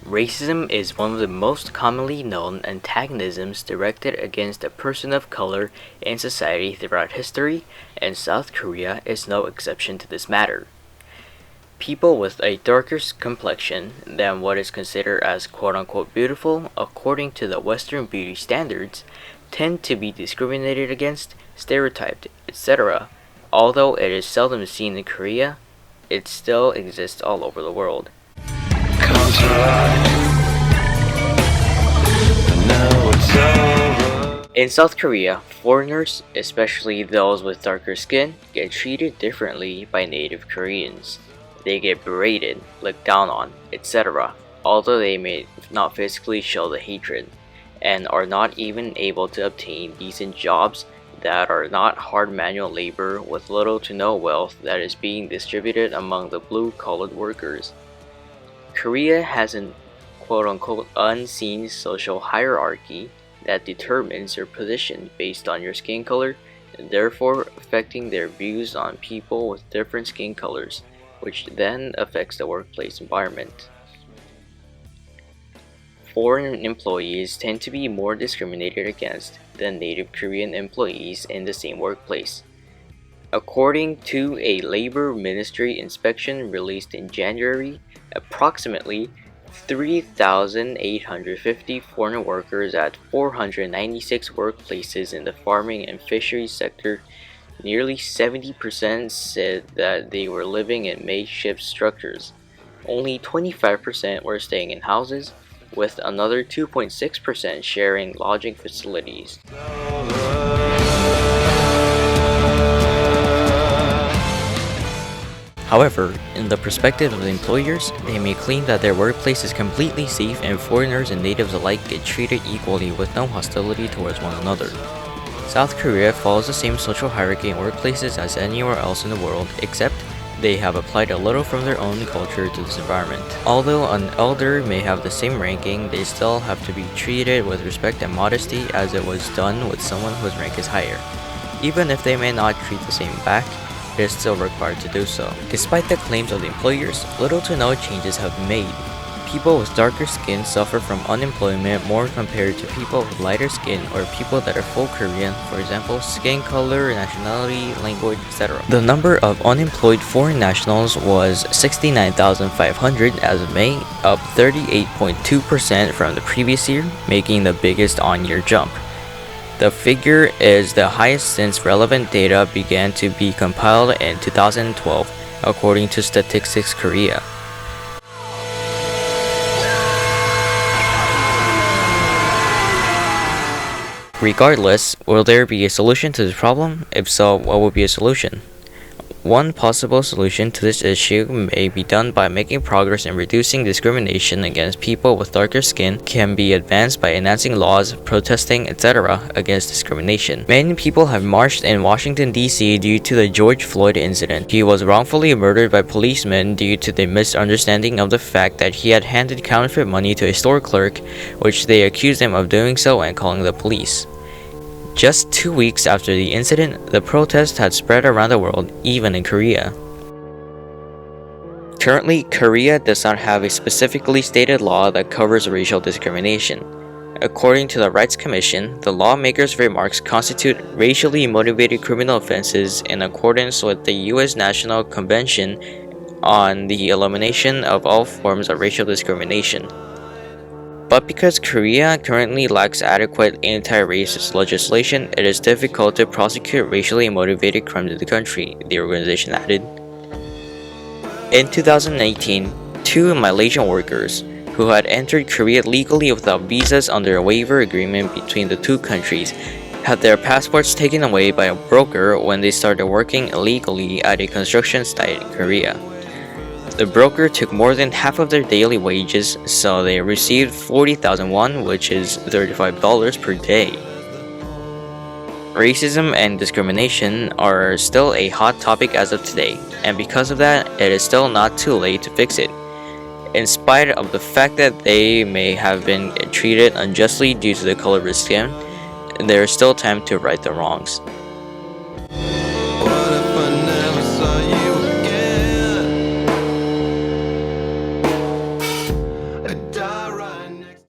Racism is one of the most commonly known antagonisms directed against a person of color in society throughout history, and South Korea is no exception to this matter. People with a darker complexion than what is considered as quote-unquote beautiful according to the Western beauty standards tend to be discriminated against, stereotyped, etc. Although it is seldom seen in Korea, it still exists all over the world. In South Korea, foreigners, especially those with darker skin, get treated differently by native Koreans. They get berated, looked down on, etc., although they may not physically show the hatred, and are not even able to obtain decent jobs that are not hard manual labor with little to no wealth that is being distributed among the blue-collar workers. Korea has an quote-unquote unseen social hierarchy that determines your position based on your skin color, and therefore affecting their views on people with different skin colors, which then affects the workplace environment. Foreign employees tend to be more discriminated against than native Korean employees in the same workplace. According to a Labor Ministry inspection released in January, approximately 3,850 foreign workers at 496 workplaces in the farming and fisheries sector. Nearly 70% said that they were living in makeshift structures. Only 25% were staying in houses, with another 2.6% sharing lodging facilities. However, in the perspective of the employers, they may claim that their workplace is completely safe and foreigners and natives alike get treated equally with no hostility towards one another. South Korea follows the same social hierarchy in workplaces as anywhere else in the world, except they have applied a little from their own culture to this environment. Although an elder may have the same ranking, they still have to be treated with respect and modesty as it was done with someone whose rank is higher. Even if they may not treat the same back, it is still required to do so. Despite the claims of the employers, little to no changes have been made. People with darker skin suffer from unemployment more compared to people with lighter skin or people that are full Korean, for example, skin color, nationality, language, etc. The number of unemployed foreign nationals was 69,500 as of May, up 38.2% from the previous year, making the biggest on-year jump. The figure is the highest since relevant data began to be compiled in 2012, according to Statistics Korea. Regardless, will there be a solution to this problem? If so, what would be a solution? One possible solution to this issue may be done by making progress in reducing discrimination against people with darker skin can be advanced by enacting laws, protesting, etc. against discrimination. Many people have marched in Washington, D.C. due to the George Floyd incident. He was wrongfully murdered by policemen due to the misunderstanding of the fact that he had handed counterfeit money to a store clerk, which they accused him of doing so and calling the police. Just 2 weeks after the incident, the protest had spread around the world, even in Korea. Currently, Korea does not have a specifically stated law that covers racial discrimination. According to the Rights Commission, the lawmakers' remarks constitute racially motivated criminal offenses in accordance with the U.S. National Convention on the Elimination of All Forms of Racial Discrimination. But because Korea currently lacks adequate anti-racist legislation, it is difficult to prosecute racially motivated crimes in the country, the organization added. In 2018, two Malaysian workers, who had entered Korea legally without visas under a waiver agreement between the two countries, had their passports taken away by a broker when they started working illegally at a construction site in Korea. The broker took more than half of their daily wages, so they received 40,000 won, which is $35 per day. Racism and discrimination are still a hot topic as of today, and because of that, it is still not too late to fix it. In spite of the fact that they may have been treated unjustly due to the color of their skin, there is still time to right the wrongs.